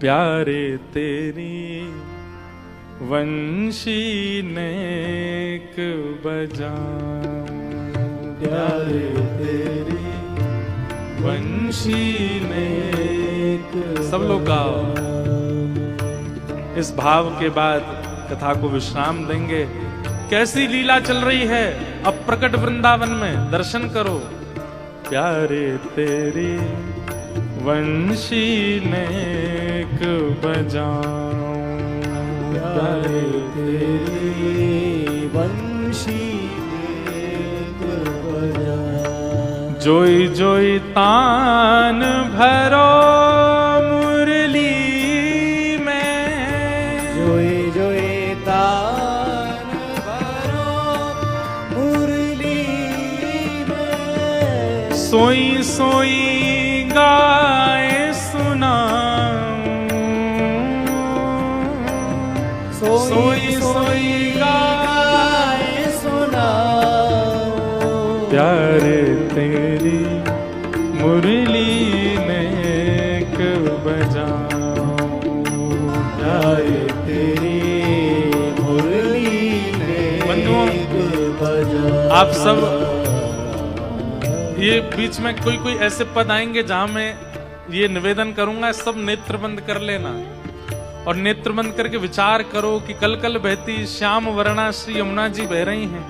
प्यारे तेरी वंशी नेक बजाऊं, प्यारे तेरी वंशी नेक। सब लोग गाओ। इस भाव के बाद कथा को विश्राम देंगे। कैसी लीला चल रही है अब प्रकट वृंदावन में, दर्शन करो। प्यारे तेरी वंशी नेक बजाऊं, प्यारे तेरी वंशी नेक बजाऊं। जोई जोई तान भरो मुरली में, जोई जोई तान भरो मुरली में। सोई सोई गाए सुनाऊं, सोई सोई गाए सुनाऊं। प्यारे तेरी मुरली नेक बजाऊं, प्यारे तेरी मुरली नेक बजाऊं। आप सब ये बीच में कोई कोई ऐसे पद आएंगे जहां मैं ये निवेदन करूंगा, सब नेत्र बंद कर लेना और नेत्र बंद करके विचार करो कि कल कल बहती श्याम वर्णा श्री यमुना जी बह रही हैं।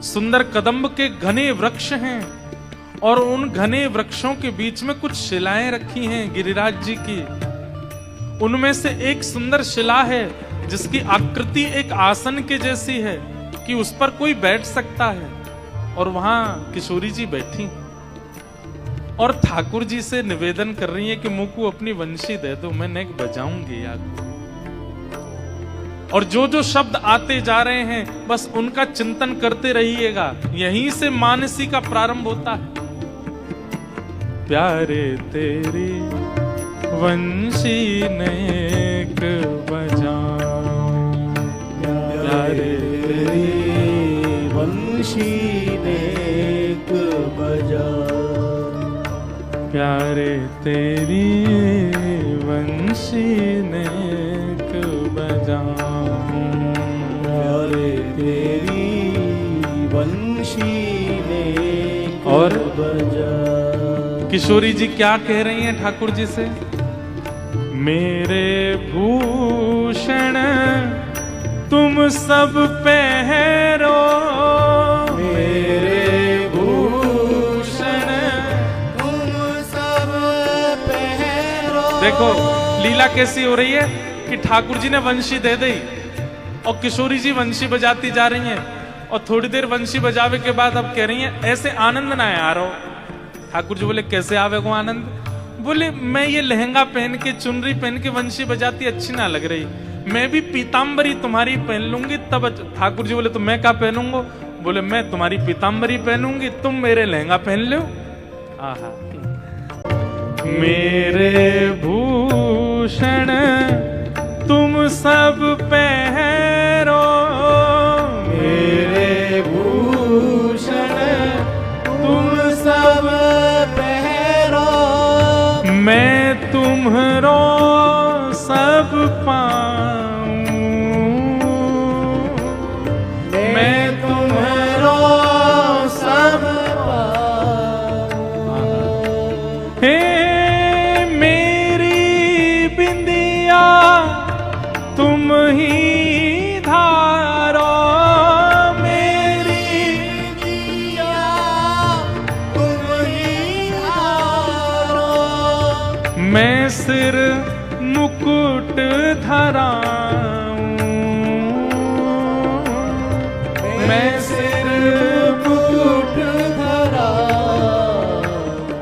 सुंदर कदम्ब के घने वृक्ष हैं और उन घने वृक्षों के बीच में कुछ शिलाएं रखी हैं गिरिराज जी की। उनमें से एक सुंदर शिला है जिसकी आकृति एक आसन के जैसी है कि उस पर कोई बैठ सकता है, और वहां किशोरी जी बैठी और ठाकुर जी से निवेदन कर रही है कि मुझको अपनी वंशी दे दो, मैं नेक बजाऊंगी आपको। और जो जो शब्द आते जा रहे हैं बस उनका चिंतन करते रहिएगा, यहीं से मानसी का प्रारंभ होता है। प्यारे तेरी वंशी नेक बजाऊं, प्यारे तेरी वंशी नेक बजाऊं, प्यारे तेरी वंशी नेक बजाऊं, प्यारे तेरी वंशी नेक। और बजाऊं। किशोरी जी क्या कह रही हैं ठाकुर जी से? मेरे भूषण तुम सब पहरो, मेरे भूषण तुम सब पहरो। देखो लीला कैसी हो रही है कि ठाकुर जी ने वंशी दे दी और किशोरी जी वंशी बजाती जा रही हैं, और थोड़ी देर वंशी बजावे के बाद अब कह रही हैं ऐसे आनंद ना आ रहा हो। ठाकुर जी बोले कैसे आवे को आनंद? बोले मैं ये लहंगा पहन के चुनरी पहन के वंशी बजाती अच्छी ना लग रही, मैं भी पीताम्बरी तुम्हारी पहन लूंगी तब। ठाकुर जी बोले तो मैं क्या पहनूंगा? बोले मैं तुम्हारी पीताम्बरी पहनूंगी, तुम मेरे लहंगा पहन लो। आहा। मेरे भूषण तुम सब पहरो, मेरे भूषण तुम सब पहरो। मैं तुम्हरो सब पाऊं, मैं तुम्हरो सब पाऊं। हे मेरी बिंदिया तुम ही धारो, मेरी बिंदिया तुम ही धारो। मैं सिर मुकुट धराऊं, मैं सिर मुकुट धराऊं।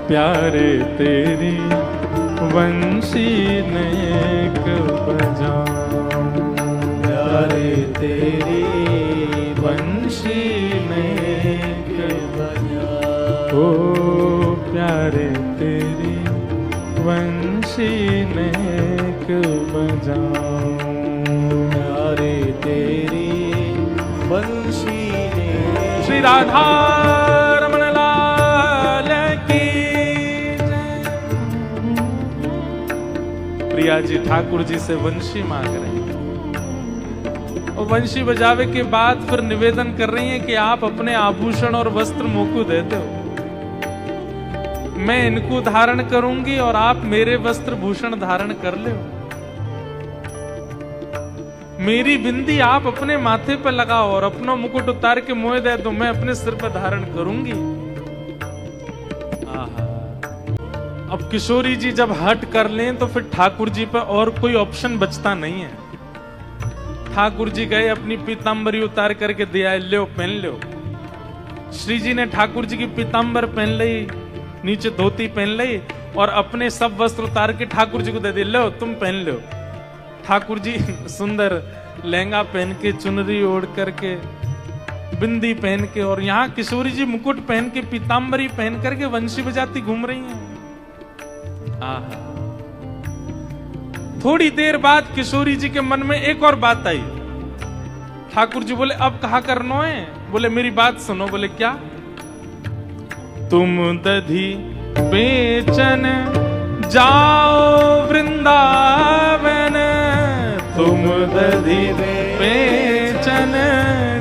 प्यारे तेरी वंशी नेक बजाऊं, प्यारे तेरी वंशी नेक बजाऊं। ओ प्यारे तेरी वंशी नेक बजाऊं, प्यारे तेरी वंशी नेक। श्री राधा रमण लाल की जय। प्रिया जी ठाकुर जी से वंशी मांग रही हैं। और वंशी बजावे के बाद फिर निवेदन कर रही हैं कि आप अपने आभूषण और वस्त्र मोको दे दो, मैं इनको धारण करूंगी और आप मेरे वस्त्र भूषण धारण कर लो। मेरी बिंदी आप अपने माथे पर लगाओ और अपना मुकुट उतार के मोह दे दो, मैं अपने सिर पर धारण करूंगी। आहा। अब किशोरी जी जब हट कर लें तो फिर ठाकुर जी पर और कोई ऑप्शन बचता नहीं है। ठाकुर जी गए, अपनी पीतांबरी उतार करके दिया, लो पहन लो। श्री जी ने ठाकुर जी की पीतांबर पहन ली, नीचे धोती पहन ली और अपने सब वस्त्र उतार के ठाकुर जी को दे दिए, लो तुम पहन लो। ठाकुर जी सुंदर लहंगा पहन के, चुनरी ओढ़ करके, बिंदी पहन के, और यहाँ किशोरी जी मुकुट पहन के, पीतांबरी पहन करके वंशी बजाती घूम रही हैं। आहा। थोड़ी देर बाद किशोरी जी के मन में एक और बात आई। ठाकुर जी बोले अब कहा करना है? बोले मेरी बात सुनो। बोले क्या? तुम दधी बेचन जाओ वृंदावन, तुम दधी बेचन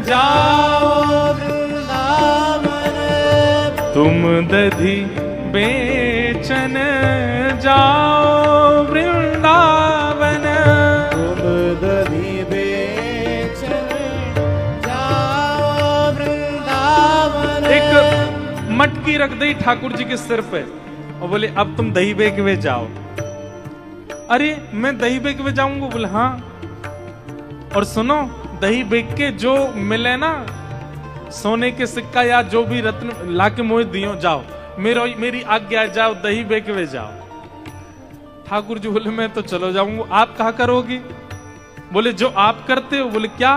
जाओ वृंदावन, तुम दधी बेचन जाओ वृंदावन, तुम दधी बेचन जाओ वृंदावन। एक मटकी रख दी ठाकुर जी के सिर पे और बोले अब तुम दही बेकवे जाओ। अरे मैं दही बेकवे जाऊंगा? बोले हाँ। और सुनो, दही बेक के जो मिले ना, सोने के सिक्का या जो भी रत्न लाके मोह दियो, जाओ, मेरी आज्ञा, जाओ दही बेकवे जाओ। ठाकुर जी बोले मैं तो चलो जाऊंगा, आप कहा करोगी? बोले जो आप करते हो। बोले क्या?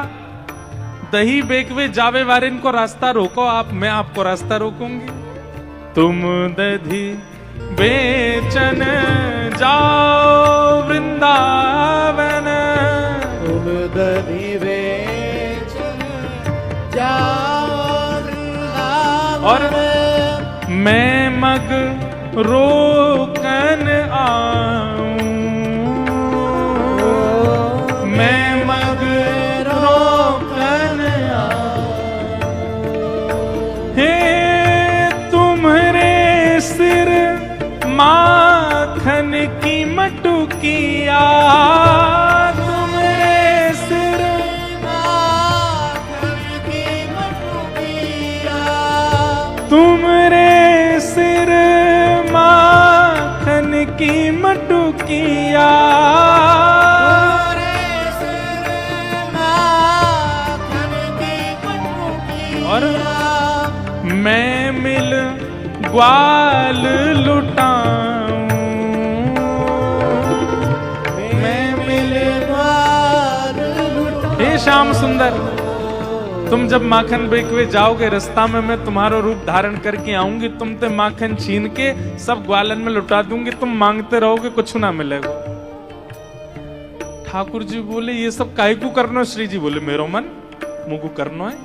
दही बेकवे जावे वाले इनको रास्ता रोको आप, मैं आपको रास्ता रोकूंगी। तुम दधी बेचन जाओ वृंदावन, तुम दधी बेचन जाओ वृंदावन, और मैं मग रोकन आऊं, मैं मग रोकन आऊं। हे तुम्हारे सिर माखन की मटुकिया, तुम्हारे सिर माखन की मटुकिया, तुम्हारे सिर माखन की मटुकिया, तुम्हारे सिर माखन की मटुकिया, और मैं मिल ग्वाल लुटाऊं, मैं मिल ग्वाल लुटाऊं। हे श्याम सुंदर, तुम जब माखन बेकवे जाओगे, रास्ता में मैं तुम्हारा रूप धारण करके आऊंगी, तुम ते माखन छीन के सब ग्वालन में लुटा दूंगी, तुम मांगते रहोगे, कुछ ना मिलेगा। ठाकुर जी बोले ये सब काहे को करना? श्री जी बोले मेरो मन मुझको करना है।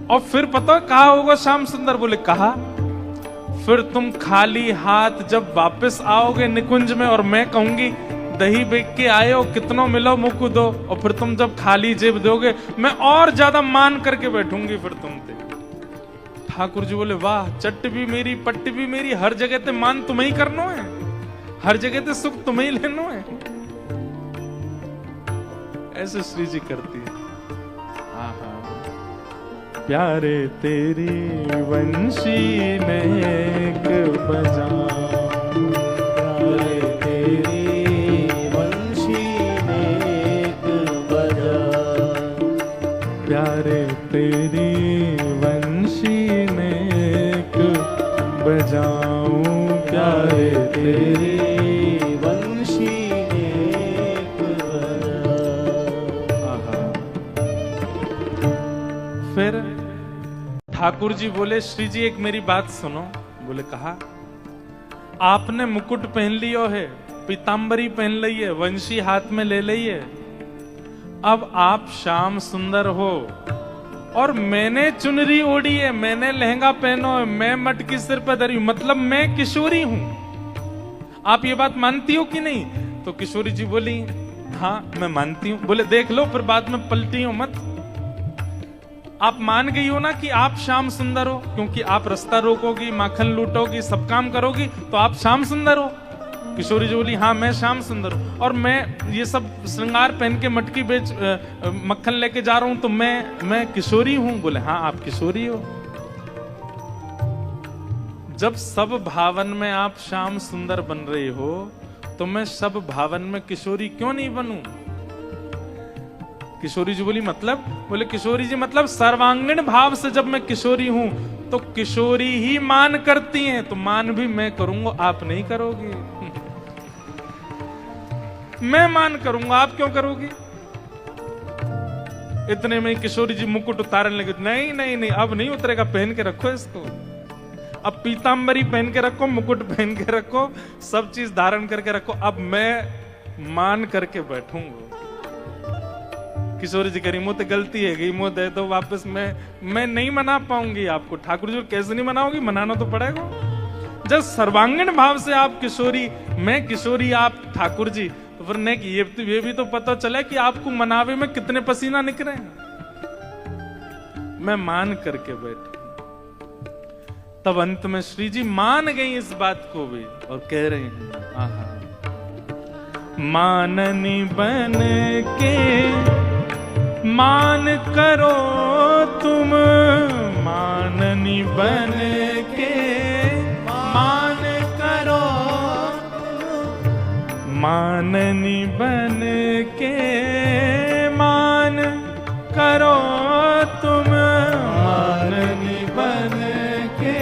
और फिर पता कहा होगा श्याम सुंदर? बोले कहा, फिर तुम खाली हाथ जब वापस आओगे निकुंज में और मैं कहूंगी दही बेच के आए हो, कितनों मिलो मुझको दो, और फिर तुम जब खाली जेब दोगे मैं और ज्यादा मान करके बैठूंगी फिर तुम पे। ठाकुर जी बोले वाह, चट्ट भी मेरी पट्ट भी मेरी, हर जगह ते मान तुम्हें ही करना है, हर जगह ते सुख तुम्हें ही लेना है। ऐसे श्री जी करती है। प्यारे तेरी वंशी नेक बजाऊं, प्यारे तेरी वंशी नेक बजाऊं, प्यारे तेरी वंशी नेक बजाऊं, प्यारे तेरी वंशी नेक बजाऊं। आहा। फिर ठाकुर जी बोले श्री जी एक मेरी बात सुनो। बोले कहा, आपने मुकुट पहन लियो है, पीतांबरी पहन ली है, वंशी हाथ में ले ली है, अब आप श्याम सुंदर हो और मैंने चुनरी ओढ़ी है, मैंने लहंगा पहनो है, मैं मटकी सिर पर धरी, मतलब मैं किशोरी हूं। आप ये बात मानती हो कि नहीं? तो किशोरी जी बोली हाँ मैं मानती हूं। बोले देख लो फिर बाद में पलटी हो मत। आप मान गई हो ना कि आप श्याम सुंदर हो, क्योंकि आप रास्ता रोकोगी, माखन लूटोगी, सब काम करोगी, तो आप श्याम सुंदर हो। किशोरी जी बोली हाँ मैं श्याम सुंदर हूं, और मैं ये सब श्रृंगार पहन के मटकी बेच मक्खन लेके जा रहा हूं, तो मैं किशोरी हूं। बोले हाँ आप किशोरी हो। जब सब भावन में आप श्याम सुंदर बन रहे हो, तो मैं सब भावन में किशोरी क्यों नहीं बनूं? किशोरी जी बोली मतलब? बोले किशोरी जी मतलब सर्वांगीण भाव से जब मैं किशोरी हूं, तो किशोरी ही मान करती हैं, तो मान भी मैं करूंगा, आप नहीं करोगी। मैं मान करूंगा, आप क्यों करोगी? इतने में किशोरी जी मुकुट उतारने लगे। नहीं नहीं नहीं, अब नहीं उतरेगा, पहन के रखो इसको। अब पीतांबरी पहन के रखो, मुकुट पहन के रखो, सब चीज धारण करके रखो, अब मैं मान करके बैठूंगा। किशोरी जी करी मुझे गलती है गई, मुझे दे दो वापस, मैं नहीं मना पाऊंगी आपको। ठाकुर जी कैसे नहीं मनाओगी? मनाना तो पड़ेगा। जब सर्वांगीण भाव से आप किशोरी, मैं किशोरी, आप ठाकुर जी, तो फिर नहीं ये भी तो पता चला कि आपको मनावे में कितने पसीना निकले। मैं मान करके बैठ। तब अंत में श्री जी मान गई इस बात को भी, और कह रहे हैं आहा माननी बन के मान करो तुम, माननी बन के मान करो, माननी बन के मान करो तुम, माननी बन के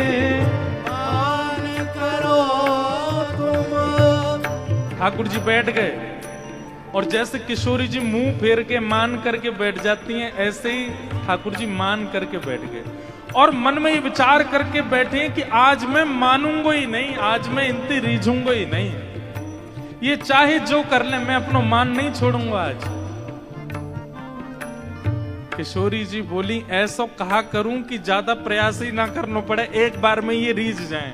मान करो तुम। ठाकुर जी बैठ गए, और जैसे किशोरी जी मुंह फेर के मान करके बैठ जाती हैं, ऐसे ही ठाकुर जी मान करके बैठ गए, और मन में ये विचार करके बैठे कि आज मैं मानूंगा ही नहीं, आज मैं इनती रीझूंगा ही नहीं, ये चाहे जो कर ले, मैं अपना मान नहीं छोड़ूंगा आज। किशोरी जी बोली ऐसा कहा करूं कि ज्यादा प्रयास ही ना करना पड़े, एक बार में ये रीझ जाएं।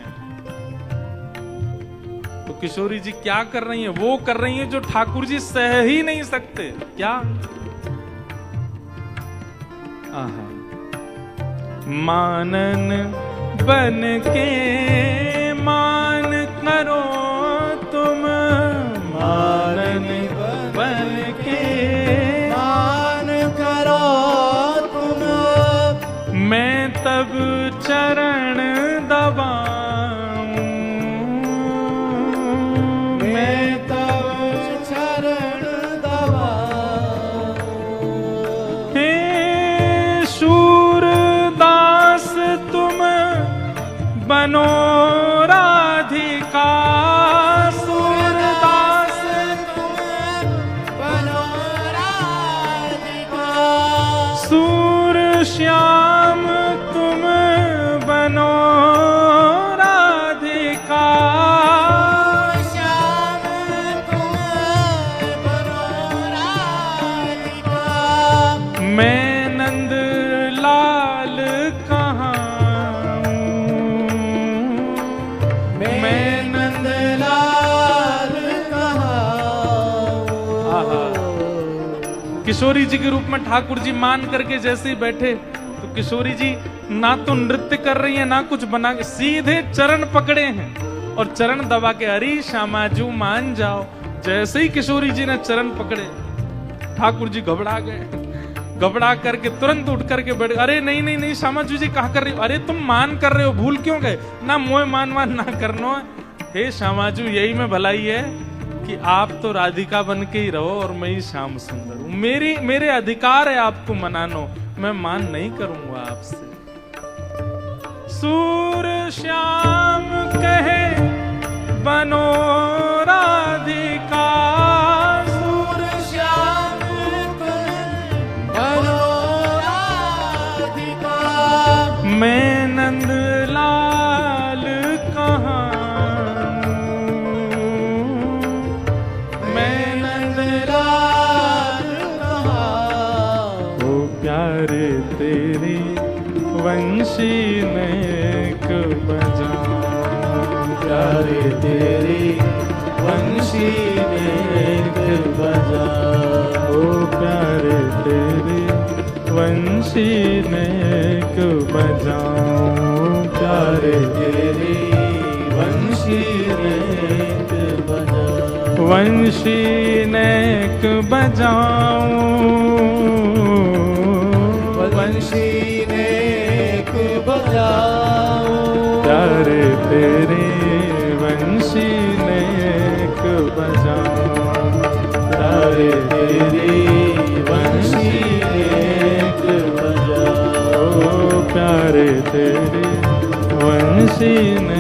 तो किशोरी जी क्या कर रही हैं? वो कर रही हैं जो ठाकुर जी सह ही नहीं सकते। क्या? आहा मानन बन के मान करो तुम, मानन बन के मान करो तुम, मैं तब चरण दबाऊं, मैं तब चरण दबाऊं। हे शूरदास तुम बनो राधिका, सूरदास तुम बनो राधिका, सूर श्याम तुम बनो राधिका, श्याम तुम बनो राधिका, मैं नंद लाल कहाँ मैं नंदलाल कहाँ। किशोरी जी के रूप में ठाकुर जी मान करके जैसे ही बैठे, तो किशोरी जी ना तो नृत्य कर रही हैं ना कुछ बना के, सीधे चरण पकड़े हैं और चरण दबा के हरी श्यामाजू मान जाओ। जैसे ही किशोरी जी ने चरण पकड़े, ठाकुर जी घबरा गए, घबरा करके तुरंत उठ करके बैठ। अरे नहीं नहीं नहीं श्यामाजू जी कहा कर रही हो? अरे तुम मान कर रहे हो, भूल क्यों गए? ना मोह मान ना करनो। हे श्यामाजू यही में भलाई है कि आप तो राधिका बन के ही रहो और मैं ही श्याम सुंदर हूं। मेरे अधिकार है आपको मनानो, मैं मान नहीं करूंगा आपसे। सूर श्याम कहे बनो राधिका, सूर श्याम बनो राधिका, मैं नंदलाल कहाँ मैं नंदलाल कहाँ। ओ प्यारे तेरी वंशी नेक बजा, प्यारे तेरी वंशी नेक बजाओ ओ प्यारे तेरी वंशी नेक बजाऊं प्यारे तेरी वंशी नेक बजाओ वंशी नेक बजाऊं वंशी नेक बजाओ प्यारे तेरे वंशी नेक बजाऊं प्यारे तेरी वंशी नेक बजाओ ओ प्यारे तेरे वंशी नेक